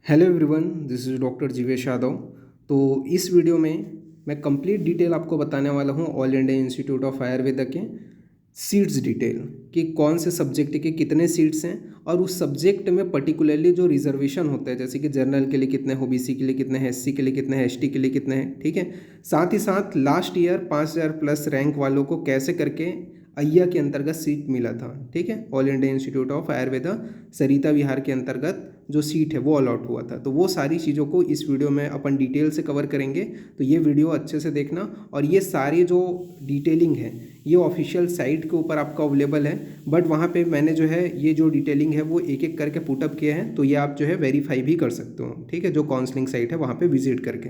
Hello everyone, this is doctor Jeevesh Yadav. तो इस video में मैं कंप्लीट डिटेल आपको बताने वाला हूँ all India institute of Ayurveda के सीट्स डिटेल कि कौन से सब्जेक्ट के कितने सीट्स हैं और उस सब्जेक्ट में पर्टिकुलरली जो रिजर्वेशन होता है, जैसे कि जनरल के लिए कितने हैं, ओबीसी के लिए कितने हैं, एससी के लिए कितने हैं, एसटी के लिए कितने हैं। ठीक है, साथ ही साथ लास्ट ईयर 5000 प्लस रैंक वालों को कैसे करके अय्या के अंतर्गत सीट मिला था। ठीक है, all India institute of Ayurveda Sarita Vihar के अंतर्गत जो सीट है वो अलॉट हुआ था। तो वो सारी चीज़ों को इस वीडियो में अपन डिटेल से कवर करेंगे, तो ये वीडियो अच्छे से देखना। और ये सारी जो डिटेलिंग है ये ऑफिशियल साइट के ऊपर आपका अवेलेबल है, बट वहाँ पे मैंने जो है ये जो डिटेलिंग है वो एक एक करके पुटअप किया है, तो ये आप जो है वेरीफाई भी कर सकते हो। ठीक है, जो काउंसलिंग साइट है वहाँ पर विजिट करके,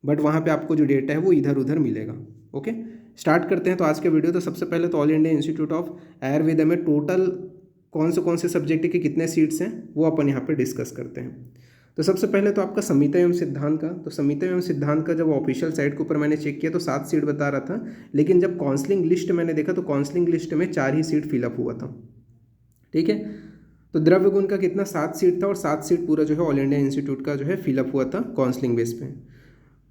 बट वहाँ पे आपको जो डेटा है वो इधर उधर मिलेगा। ओके, स्टार्ट करते हैं तो आज के वीडियो। तो सबसे पहले तो all India institute of Ayurveda में टोटल कौन से सब्जेक्ट के कितने सीट्स हैं वो अपन यहाँ पे डिस्कस करते हैं। तो सबसे पहले तो आपका संहिता एवं सिद्धांत का, तो संहिता एवं सिद्धांत का जब ऑफिशियल साइट के ऊपर मैंने चेक किया तो 7 सीट बता रहा था, लेकिन जब काउंसलिंग लिस्ट मैंने देखा तो काउंसलिंग लिस्ट में 4 ही सीट फिलअप हुआ था। ठीक है, तो द्रव्य गुण का कितना 7 सीट था और 7 सीट पूरा जो है ऑल इंडिया इंस्टीट्यूट का जो है फिलअप हुआ था काउंसलिंग बेस पे।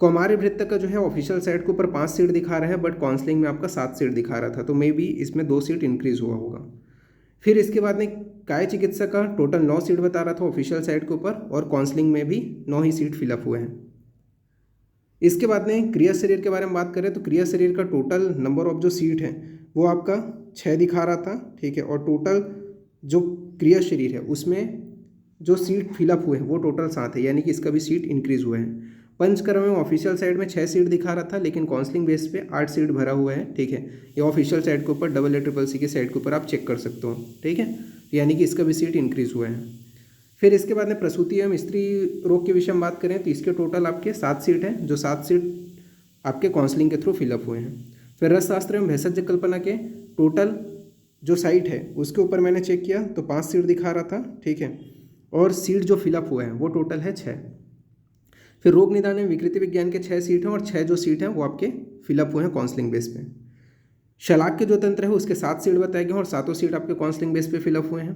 कौमार्य वृत्त का जो है ऑफिशियल साइट के ऊपर 5 सीट दिखा रहा है, बट काउंसलिंग में आपका 7 सीट दिखा रहा था, तो मे बी इसमें 2 सीट इंक्रीज हुआ होगा। फिर इसके बाद में काय चिकित्सा का टोटल 9 सीट बता रहा था ऑफिशियल साइट के ऊपर, और काउंसलिंग में भी 9 ही सीट फिलअप हुए हैं। इसके बाद में क्रिया शरीर के बारे में बात करें तो क्रिया शरीर का टोटल नंबर ऑफ जो सीट है वो आपका 6 दिखा रहा था। ठीक है, और टोटल जो क्रिया शरीर है उसमें जो सीट फिलअप हुए हैं वो टोटल 7 है, यानी कि इसका भी सीट इंक्रीज हुआ है। पंचकर्म में ऑफिशियल साइड में 6 सीट दिखा रहा था, लेकिन काउंसलिंग बेस पे 8 सीट भरा हुआ है। ठीक है, ये ऑफिशियल साइड के ऊपर AACC के साइड के ऊपर आप चेक कर सकते हो। ठीक है, यानी कि इसका भी सीट इंक्रीज हुआ है। फिर इसके बाद में प्रसूति एवं स्त्री रोग के विषय में बात करें तो इसके टोटल आपके 7 सीट हैं, जो 7 सीट आपके काउंसलिंग के थ्रू फिलअप हुए हैं। फिर रसशास्त्र एवं भेषज कल्पना के टोटल जो साइट है उसके ऊपर मैंने चेक किया तो 5 सीट दिखा रहा था। ठीक है, और सीट जो फिलअप हुए हैं वो टोटल है 6। फिर रोग निदान एवं विकृति विज्ञान के 6 सीट हैं, और 6 जो सीट हैं वो आपके फिलअप हुए हैं काउंसलिंग बेस पे। शलाक के जो तंत्र है उसके 7 सीट बताए गए हैं, और 7 सीट आपके काउंसलिंग बेस पे फिलअप हुए हैं।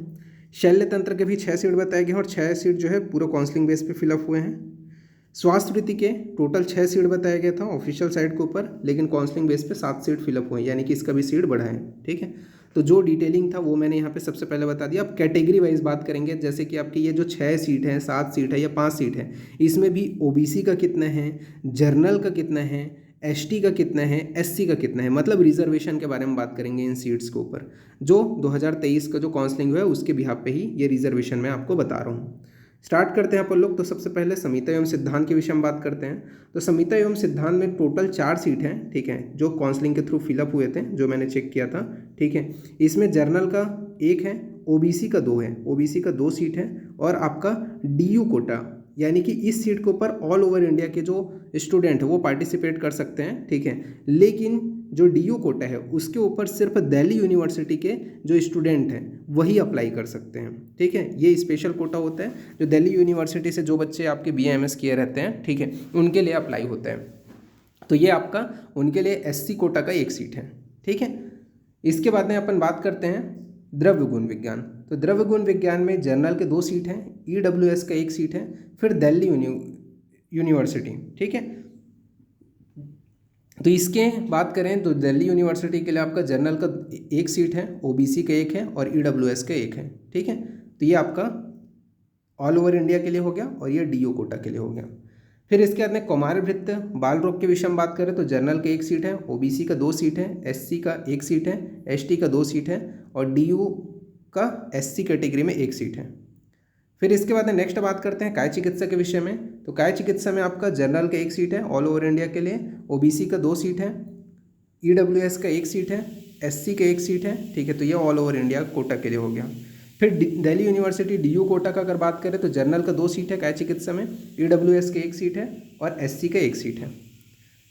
शल्य तंत्र के भी 6 सीट बताए गए हैं, और 6 सीट जो है पूरा काउंसलिंग बेस पे फिलअप हुए हैं। स्वास्थ्य वृत्ति के टोटल 6 सीट बताया गया था ऑफिशियल साइट के ऊपर, लेकिन काउंसलिंग बेस पे 7 सीट फिलअप हुए हैं, यानी कि इसका भी सीट बढ़ा है। ठीक है, तो जो डिटेलिंग था वो मैंने यहाँ पे सबसे पहले बता दिया। अब कैटेगरी वाइज बात करेंगे, जैसे कि आपकी ये जो 6 सीट है, 7 सीट है या 5 सीट है, इसमें भी ओबीसी का कितना है, जर्नल का कितना है, एसटी का कितना है, एससी का कितना है, मतलब रिजर्वेशन के बारे में बात करेंगे इन सीट्स के ऊपर। जो 2023 का जो काउंसलिंग हुआ है उसके बिहाफ पे ही ये रिजर्वेशन मैं आपको बता रहा हूँ। स्टार्ट करते हैं अपन लोग। तो सबसे पहले संहिता एवं सिद्धांत के विषय में बात करते हैं। तो संहिता एवं सिद्धांत में टोटल 4 सीट हैं। ठीक है, जो काउंसलिंग के थ्रू फिलअप हुए थे, जो मैंने चेक किया था। ठीक है, इसमें जर्नल का 1 है, ओबीसी का 2 है, ओबीसी का 2 सीट है, और आपका डीयू कोटा, यानी कि इस सीट के ऊपर ऑल ओवर इंडिया के जो स्टूडेंट है वो पार्टिसिपेट कर सकते हैं। ठीक है, लेकिन जो डीयू कोटा है उसके ऊपर सिर्फ दिल्ली यूनिवर्सिटी के जो स्टूडेंट हैं वही अप्लाई कर सकते हैं। ठीक है, ये स्पेशल कोटा होता है जो दिल्ली यूनिवर्सिटी से जो बच्चे आपके BAMS किए रहते हैं, ठीक है, उनके लिए अप्लाई होता है। तो ये आपका उनके लिए SC कोटा का 1 सीट है। ठीक है, इसके बाद में अपन बात करते हैं द्रव्य गुण विज्ञान। तो द्रव्य गुण विज्ञान में जर्नल के 2 सीट हैं, EWS का 1 सीट है, फिर दिल्ली यूनिवर्सिटी। ठीक है, तो इसके बात करें तो दिल्ली यूनिवर्सिटी के लिए आपका जर्नल का 1 सीट है, ओबीसी का 1 है, और EWS का 1 है। ठीक है, तो ये आपका ऑल ओवर इंडिया के लिए हो गया, और ये डीओ कोटा के लिए हो गया। फिर इसके बाद में कौमार्य वृत्त बाल रोग के विषय में बात करें तो जर्नल का 1 सीट है, ओबीसी का 2 सीट है, एससी का 1 सीट है, एसटी का 2 सीट है, और डीयू का SC कैटेगरी में 1 सीट है। फिर इसके बाद नेक्स्ट बात करते हैं काय चिकित्सा के विषय में। तो काय चिकित्सा में आपका जर्नल का 1 सीट है ऑल ओवर इंडिया के लिए, ओबीसी का 2 सीट है, EWS का 1 सीट है, SC का 1 सीट है। ठीक है, तो ये ऑल ओवर इंडिया कोटा के लिए हो गया। फिर दिल्ली यूनिवर्सिटी डीयू कोटा का अगर बात करें तो जर्नल का 2 सीट है काय चिकित्सा में, EWS का 1 सीट है, और SC का 1 सीट है।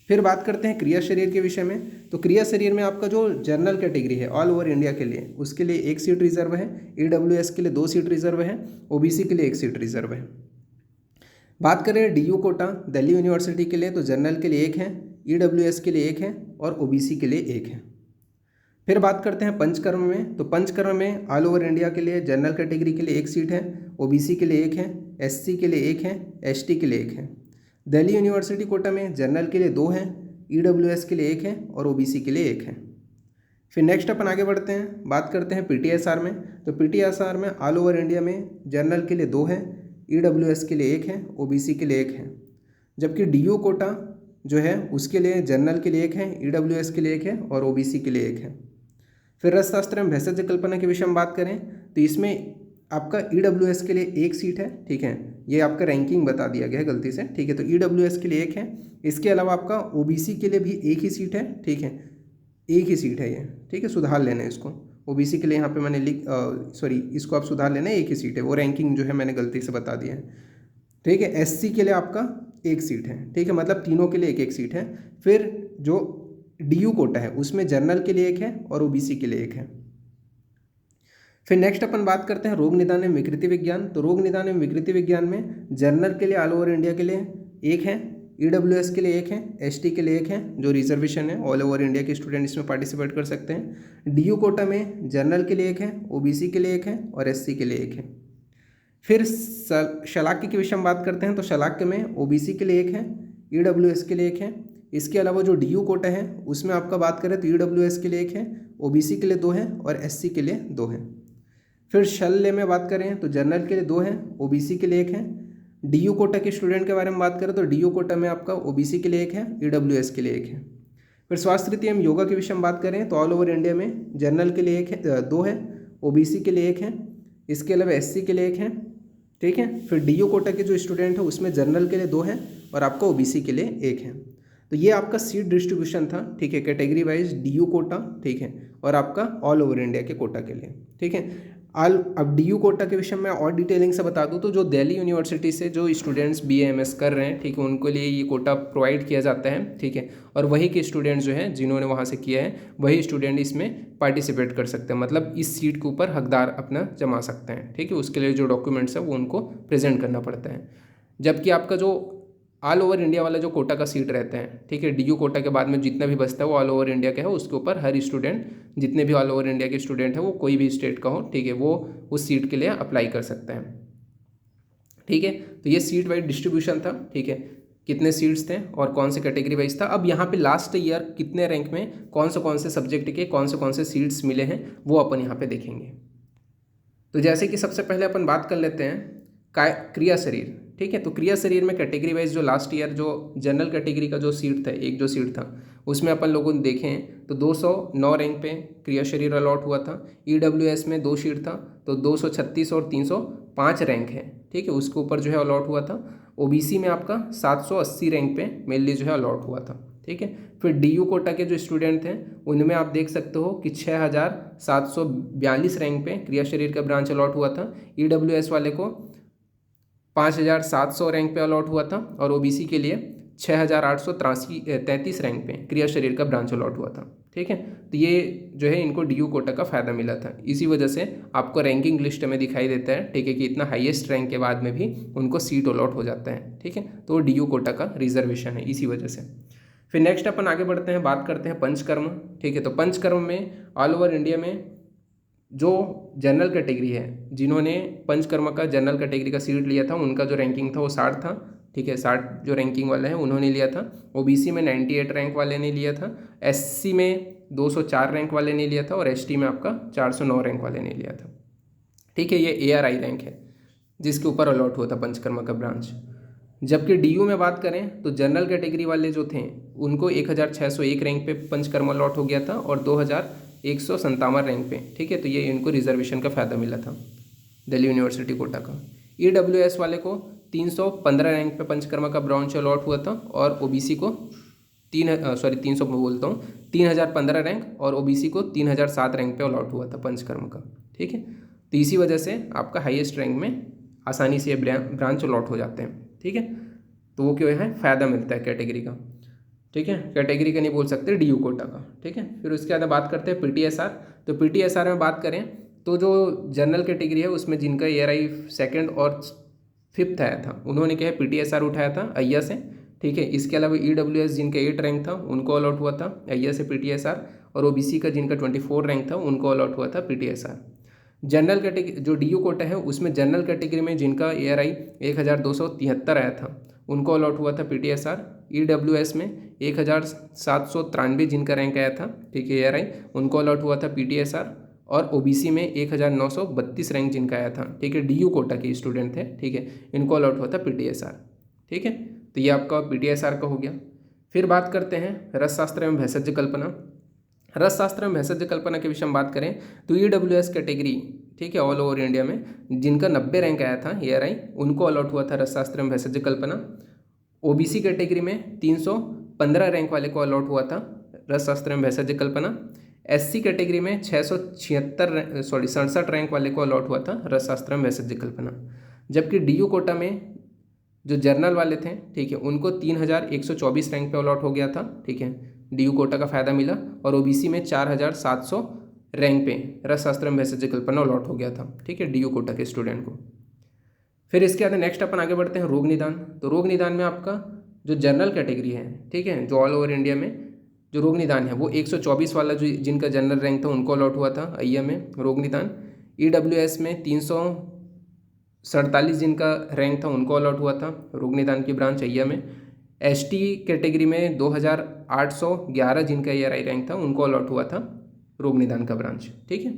फिर बात करते हैं क्रिया शरीर के विषय में। तो क्रिया शरीर में आपका जो जनरल कैटेगरी है ऑल ओवर इंडिया के लिए, उसके लिए 1 सीट रिजर्व है, EWS के लिए 2 सीट रिजर्व है, ओबीसी के लिए 1 सीट रिजर्व है। बात करें डीयू कोटा दिल्ली यूनिवर्सिटी के लिए तो जनरल के लिए 1 है, EWS के लिए 1 है, और ओबीसी के लिए 1 है। फिर बात करते हैं पंचकर्म में। तो पंचकर्म में ऑल ओवर इंडिया के लिए जनरल कैटेगरी के लिए 1 सीट है, ओबीसी के लिए 1 है, एससी के लिए 1 है, एसटी के लिए 1 है। दिल्ली यूनिवर्सिटी कोटा में जनरल के लिए 2 हैं, ईडब्ल्यूएस के लिए 1 है और ओबीसी के लिए 1 है। फिर नेक्स्ट अपन आगे बढ़ते हैं, बात करते हैं पीटीएसआर में। तो पीटीएसआर में ऑल ओवर इंडिया में जनरल के लिए 2 हैं, ईडब्ल्यूएस के लिए 1 है, ओबीसी के लिए 1 है। जबकि डीयू कोटा जो है उसके लिए जनरल के लिए 1 है, ईडब्ल्यूएस के लिए 1 है और ओबीसी के लिए 1 है। फिर रसशास्त्र एवं भेषज कल्पना के विषय में बात करें तो इसमें आपका ईडब्ल्यूएस के लिए 1 सीट है, ठीक है, ये आपका रैंकिंग बता दिया गया है गलती से, ठीक है, तो ईडब्ल्यूएस के लिए 1 है। इसके अलावा आपका ओबीसी के लिए भी 1 ही सीट है, ठीक है, 1 ही सीट है ये, ठीक है, सुधार लेना है इसको। ओबीसी के लिए यहाँ पे मैंने इसको आप सुधार लेना है, 1 ही सीट है, वो रैंकिंग जो है मैंने गलती से बता दिया है, ठीक है। एससी के लिए आपका 1 सीट है, ठीक है, मतलब तीनों के लिए 1-1 सीट है। फिर जो डीयू कोटा है उसमें जनरल के लिए 1 है और ओबीसी के लिए 1 है। फिर नेक्स्ट अपन बात करते हैं रोग निदान एवं विकृति विज्ञान। तो रोग निदान एवं विकृति विज्ञान में जनरल के लिए ऑल ओवर इंडिया के लिए 1 है, ईडब्ल्यूएस के लिए 1 है, एसटी के लिए 1 है, जो रिजर्वेशन है ऑल ओवर इंडिया के स्टूडेंट इसमें पार्टिसिपेट कर सकते हैं। डीयू कोटा में जनरल के लिए 1 है, ओबीसी के लिए 1 है और एससी के लिए 1 है। फिर शलाक्य के विषय में बात करते हैं। तो शलाक्य में ओबीसी के लिए 1 है, ईडब्ल्यूएस के लिए 1 है। इसके अलावा जो डीयू कोटा है उसमें आपका बात करें तो ईडब्ल्यूएस के लिए 1 है, ओबीसी के लिए 2 है और एससी के लिए 2 है। फिर शल्य में बात करें तो जनरल के लिए 2 है, ओबीसी के लिए 1 है। डीयू कोटा के स्टूडेंट के बारे में बात करें तो डीयू कोटा में आपका ओबीसी के लिए 1 है, ईडब्ल्यूएस के लिए 1 है। फिर स्वास्थ्य रीति एवं योगा के विषय में बात करें तो ऑल ओवर इंडिया में जनरल के लिए 1 है, 2 है, ओबीसी के लिए 1 है, इसके अलावा एससी के लिए 1 है, ठीक है। फिर डीयू कोटा के जो स्टूडेंट है उसमें जनरल के लिए 2 है और आपका ओबीसी के लिए 1 है। तो ये आपका सीट डिस्ट्रीब्यूशन था, ठीक है, कैटेगरी वाइज डीयू कोटा, ठीक है, और आपका ऑल ओवर इंडिया के कोटा के लिए, ठीक है। अब डीयू कोटा के विषय में और डिटेलिंग से बता दूं तो जो दिल्ली यूनिवर्सिटी से जो स्टूडेंट्स बीएएमएस कर रहे हैं, ठीक है, उनके लिए ये कोटा प्रोवाइड किया जाता है, ठीक है, और वही के स्टूडेंट्स जो हैं जिन्होंने वहाँ से किया है वही स्टूडेंट इसमें पार्टिसिपेट कर सकते हैं, मतलब इस सीट के ऊपर हकदार अपना जमा सकते हैं, ठीक है। उसके लिए जो डॉक्यूमेंट्स है वो उनको प्रेजेंट करना पड़ता है। जबकि आपका जो ऑल ओवर इंडिया वाला जो कोटा का सीट रहता है, ठीक है, डीयू कोटा के बाद में जितना भी बचता है वो ऑल ओवर इंडिया का है, उसके ऊपर हर स्टूडेंट, जितने भी ऑल ओवर इंडिया के स्टूडेंट है वो कोई भी स्टेट का हो, ठीक है, वो उस सीट के लिए अप्लाई कर सकते हैं, ठीक है। तो ये सीट वाइज डिस्ट्रीब्यूशन था, ठीक है, कितने सीट्स थे और कौन से कैटेगरी वाइज था। अब यहाँ पे लास्ट ईयर कितने रैंक में कौन से सब्जेक्ट के कौन से सीट्स मिले हैं वो अपन यहाँ पे देखेंगे। तो जैसे कि सबसे पहले अपन बात कर लेते हैं क्रिया शरीर, ठीक है। तो क्रिया शरीर में कैटेगरी वाइज जो लास्ट ईयर जो जनरल कैटेगरी का जो सीट था, एक जो सीट था उसमें अपन लोगों ने देखें तो 209 रैंक पे क्रिया शरीर अलॉट हुआ था। ईडब्ल्यूएस में 2 सीट था तो 236 और 305 रैंक है, ठीक है, उसके ऊपर जो है अलॉट हुआ था। ओबीसी में आपका 780 रैंक पे मेनली जो है अलॉट हुआ था, ठीक है। फिर डीयू कोटा के जो स्टूडेंट थे उनमें आप देख सकते हो कि 6742 रैंक पे क्रिया शरीर का ब्रांच अलॉट हुआ था। ईडब्ल्यूएस वाले को 5700 रैंक पे अलॉट हुआ था और ओबीसी के लिए 6833 रैंक पे क्रिया शरीर का ब्रांच अलॉट हुआ था, ठीक है। तो ये जो है इनको डीयू कोटा का फ़ायदा मिला था, इसी वजह से आपको रैंकिंग लिस्ट में दिखाई देता है, ठीक है, कि इतना हाईएस्ट रैंक के बाद में भी उनको सीट अलॉट हो जाता है, ठीक है। तो डीयू कोटा का रिजर्वेशन है इसी वजह से। फिर नेक्स्ट अपन आगे बढ़ते हैं, बात करते हैं पंचकर्म, ठीक है। तो पंचकर्म में ऑल ओवर इंडिया में जो जनरल कैटेगरी है, जिन्होंने पंचकर्म का जनरल कैटेगरी का सीट लिया था उनका जो रैंकिंग था वो 60 था, ठीक है, 60 जो रैंकिंग वाले हैं उन्होंने लिया था। ओबीसी में 98 रैंक वाले ने लिया था, एससी में 204 रैंक वाले ने लिया था और एसटी में आपका 409 रैंक वाले ने लिया था, ठीक है। ये एआरआई रैंक है जिसके ऊपर अलॉट हुआ था पंचकर्म का ब्रांच। जबकि डीयू में बात करें तो जनरल कैटेगरी वाले जो थे उनको 1601 रैंक पे पंचकर्म अलॉट हो गया था और 2157 रैंक पे, ठीक है। तो ये इनको रिजर्वेशन का फ़ायदा मिला था दिल्ली यूनिवर्सिटी कोटा का। ईडब्ल्यूएस वाले को 315 रैंक पे पंचकर्मा का ब्रांच अलॉट हुआ था और ओबीसी को 3015 रैंक और ओबीसी को 3007 रैंक पे अलॉट हुआ था पंचकर्म का, ठीक है। तो इसी वजह से आपका हाईएस्ट रैंक में आसानी से ब्रांच अलॉट हो जाते हैं, ठीक है। तो वो क्यों है, फ़ायदा मिलता है कैटेगरी का, ठीक है, कैटेगरी का नहीं बोल सकते, डीयू कोटा का, ठीक है। फिर उसके बाद बात करते हैं पीटीएसआर। तो पीटीएसआर में बात करें तो जो जनरल कैटेगरी है उसमें जिनका एआरआई 2nd और 5th आया था उन्होंने क्या है पीटीएसआर उठाया था अय्या से, ठीक है। इसके अलावा ईडब्ल्यूएस जिनका 8 रैंक था उनको अलॉट हुआ था अय्या से पीटीएसआर और ओबीसी का जिनका 24 रैंक था उनको अलॉट हुआ था पीटीएसआर। जनरल कैटेगरी जो DU कोटा है उसमें जनरल कैटेगरी में जिनका ARI 1273 आया था उनको अलॉट हुआ था PTSR। EWS में 1793 जिनका रैंक आया था, ठीक है, ARI, उनको अलॉट हुआ था PTSR। और OBC में 1932 रैंक जिनका आया था, ठीक है, DU कोटा के स्टूडेंट थे, ठीक है, इनको अलॉट हुआ था PTSR, ठीक है। तो ये आपका PTSR का हो गया। फिर बात करते हैं रसशास्त्र एवं भेषज कल्पना। रसशास्त्र में भेषज कल्पना के विषय में बात करें तो EWS कैटेगरी, ठीक है, ऑल ओवर इंडिया में जिनका 90 रैंक आया था ARI, उनको अलॉट हुआ था रसशास्त्र में भेषज कल्पना। OBC कैटेगरी में 315 रैंक वाले को अलॉट हुआ था रसशास्त्र में भेषज कल्पना। SC कैटेगरी में 67 रैंक वाले को अलॉट हुआ था रसशास्त्र में भेषज कल्पना। जबकि DU कोटा में जो जर्नल वाले थे, ठीक है, उनको 3124 रैंक पे अलॉट हो गया था, ठीक है, DU कोटा का फायदा मिला। और OBC में 4700 रैंक पे रसशास्त्र में भेषज कल्पना अलॉट हो गया था, ठीक है, DU कोटा के स्टूडेंट को। फिर इसके बाद नेक्स्ट अपन आगे बढ़ते हैं रोग निदान। तो रोग निदान में आपका जो जनरल कैटेगरी है, ठीक है, जो ऑल ओवर इंडिया में जो रोग निदान है वो 124 वाला जो जिनका जनरल रैंक था उनको अलॉट हुआ था IM में रोग निदान। EWS में 347 जिनका रैंक था उनको अलॉट हुआ था रोग निदान की ब्रांच IM में। ST कैटेगरी में 2811 जिनका ARI रैंक था उनको अलॉट हुआ था रोग निदान का ब्रांच, ठीक है।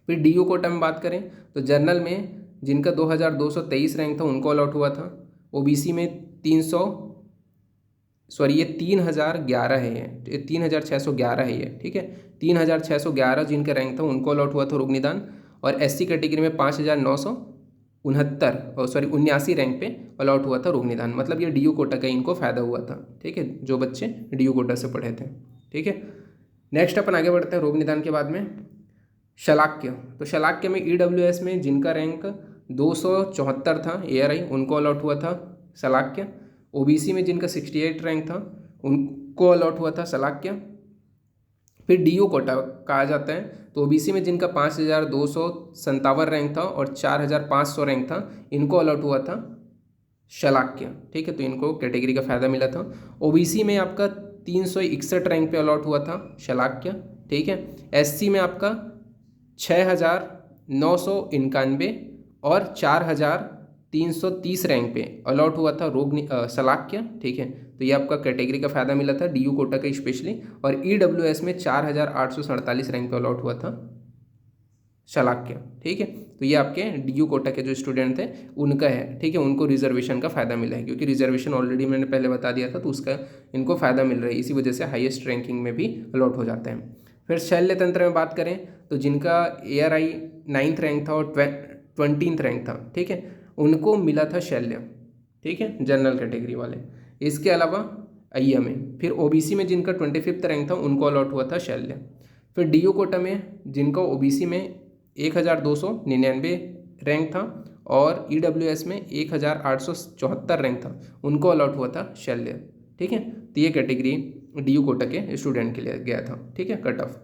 फिर DU कोटा में बात करें तो जनरल में जिनका 2223 रैंक था उनको अलॉट हुआ था। OBC में 3011 है, ये 3611 है ये, ठीक है, 3611 जिनका रैंक था उनको अलॉट हुआ था रोग निदान। और SC कैटेगरी में 5979 रैंक पे अलॉट हुआ था रोग निदान। मतलब ये DU कोटा का इनको फायदा हुआ था, ठीक है, जो बच्चे DU कोटा से पढ़े थे, ठीक है। नेक्स्ट अपन आगे बढ़ते हैं रोग निदान के बाद में शलाक्य। तो शलाक्य में EWS में जिनका रैंक 274 था ARI उनको अलॉट हुआ था शलाक्य। OBC में जिनका 68 रैंक था उनको अलॉट हुआ था शलाक्य। फिर DU कोटा कहा जाता है तो OBC में जिनका 5257 रैंक था और 4500 रैंक था इनको अलॉट हुआ था शलाक्य, ठीक है, तो इनको कैटेगरी का फायदा मिला था। OBC में आपका 361 रैंक पे अलॉट हुआ था शलाक्य, ठीक है। SC में आपका 6991 और 4330 रैंक पे अलॉट हुआ था शलाक्य, ठीक है, तो ये आपका कैटेगरी का फायदा मिला था DU कोटा का स्पेशली। और EWS में 4847 रैंक पे अलॉट हुआ था शलाक्य, ठीक है, तो ये आपके DU कोटा के जो स्टूडेंट थे उनका है, ठीक है, उनको रिजर्वेशन का फायदा मिला है क्योंकि रिजर्वेशन ऑलरेडी मैंने पहले बता दिया था तो उसका इनको फायदा मिल रहा है, इसी वजह से हाईएस्ट रैंकिंग में भी अलॉट हो जाते हैं। फिर शल्य तंत्र में बात करें तो जिनका ARI 9th रैंक था और 20th रैंक था, ठीक है, उनको मिला था शल्य, ठीक है, जनरल कैटेगरी वाले। इसके अलावा IM में फिर OBC में जिनका 25th रैंक था उनको अलॉट हुआ था शल्य। फिर DU कोटा में जिनका OBC में 1299 रैंक था और EWS में 1874 रैंक था उनको अलॉट हुआ था शल्य, ठीक है, तो ये कैटेगरी DU कोटा के स्टूडेंट के लिए गया था, ठीक है, कट ऑफ।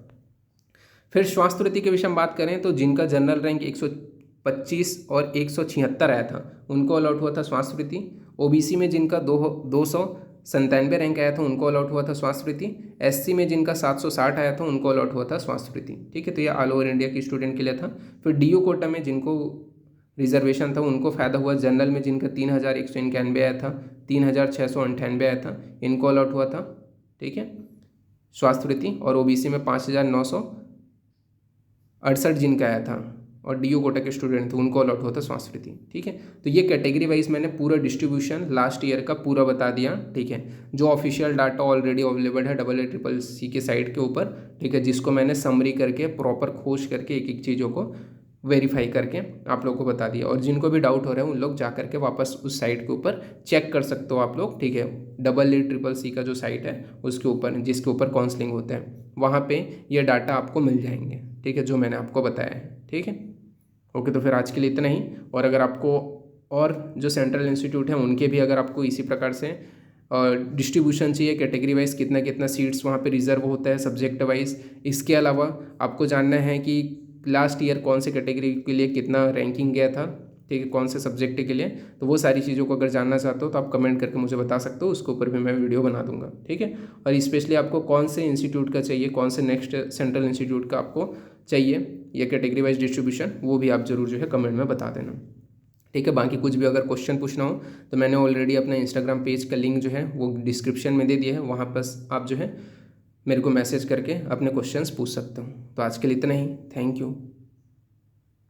फिर स्वास्थ्य के विषय में बात करें तो जिनका जनरल रैंक 125 और 176 आया था उनको अलॉट हुआ था स्वास्थ्य। OBC में जिनका 297 रैंक आया था उनको अलॉट हुआ था स्वास्थ्य। SC में जिनका 760 आया था उनको अलॉट हुआ था स्वास्थ्य, ठीक है, तो ये ऑल ओवर इंडिया के स्टूडेंट के लिए था। फिर DU कोटा में जिनको रिजर्वेशन था उनको फ़ायदा हुआ। जनरल में जिनका 3191 आया था, 3698 आया था, इनको अलॉट हुआ था, ठीक है, स्वास्थ्य। और OBC में 5968 जिनका आया था और DU कोटा के स्टूडेंट थे उनको अलॉट हुआ था स्वास्थ्य, ठीक है। तो ये कैटेगरी वाइज मैंने पूरा डिस्ट्रीब्यूशन लास्ट ईयर का पूरा बता दिया, ठीक है, जो ऑफिशियल डाटा ऑलरेडी अवेलेबल है AACCC के साइट के ऊपर, ठीक है, जिसको मैंने समरी करके प्रॉपर खोज करके एक एक चीज़ों को वेरीफाई करके आप लोग को बता दिया। और जिनको भी डाउट हो रहा है उन लोग जा करके वापस उस साइट के ऊपर चेक कर सकते हो आप लोग, ठीक है, AACCC का जो साइट है उसके ऊपर, जिसके ऊपर काउंसलिंग होता है, वहाँ पे ये डाटा आपको मिल जाएंगे, ठीक है, जो मैंने आपको बताया है, ठीक है। ओके, तो फिर आज के लिए इतना ही। और अगर आपको और जो सेंट्रल इंस्टीट्यूट हैं उनके भी अगर आपको इसी प्रकार से डिस्ट्रीब्यूशन चाहिए, कैटेगरी वाइज कितना कितना सीट्स वहाँ पे रिजर्व होता है सब्जेक्ट वाइज, इसके अलावा आपको जानना है कि लास्ट ईयर कौन से कैटेगरी के लिए कितना रैंकिंग गया था, ठीक है, कौन से सब्जेक्ट के लिए। तो वो सारी चीज़ों को अगर जानना चाहते हो तो आप कमेंट करके मुझे बता सकते हो, उसके ऊपर भी मैं वीडियो बना दूंगा, ठीक है। और स्पेशली आपको कौन से इंस्टीट्यूट का चाहिए, कौन से नेक्स्ट सेंट्रल इंस्टीट्यूट का आपको चाहिए, या कैटेगरी वाइज डिस्ट्रीब्यूशन, वो भी आप जरूर जो है कमेंट में बता देना, ठीक है। बाकी कुछ भी अगर क्वेश्चन पूछना हो तो मैंने ऑलरेडी अपना इंस्टाग्राम पेज का लिंक जो है वो डिस्क्रिप्शन में दे दिया है, वहाँ पर आप जो है मेरे को मैसेज करके अपने क्वेश्चंस पूछ सकते हो। तो आज के लिए इतना ही, थैंक यू।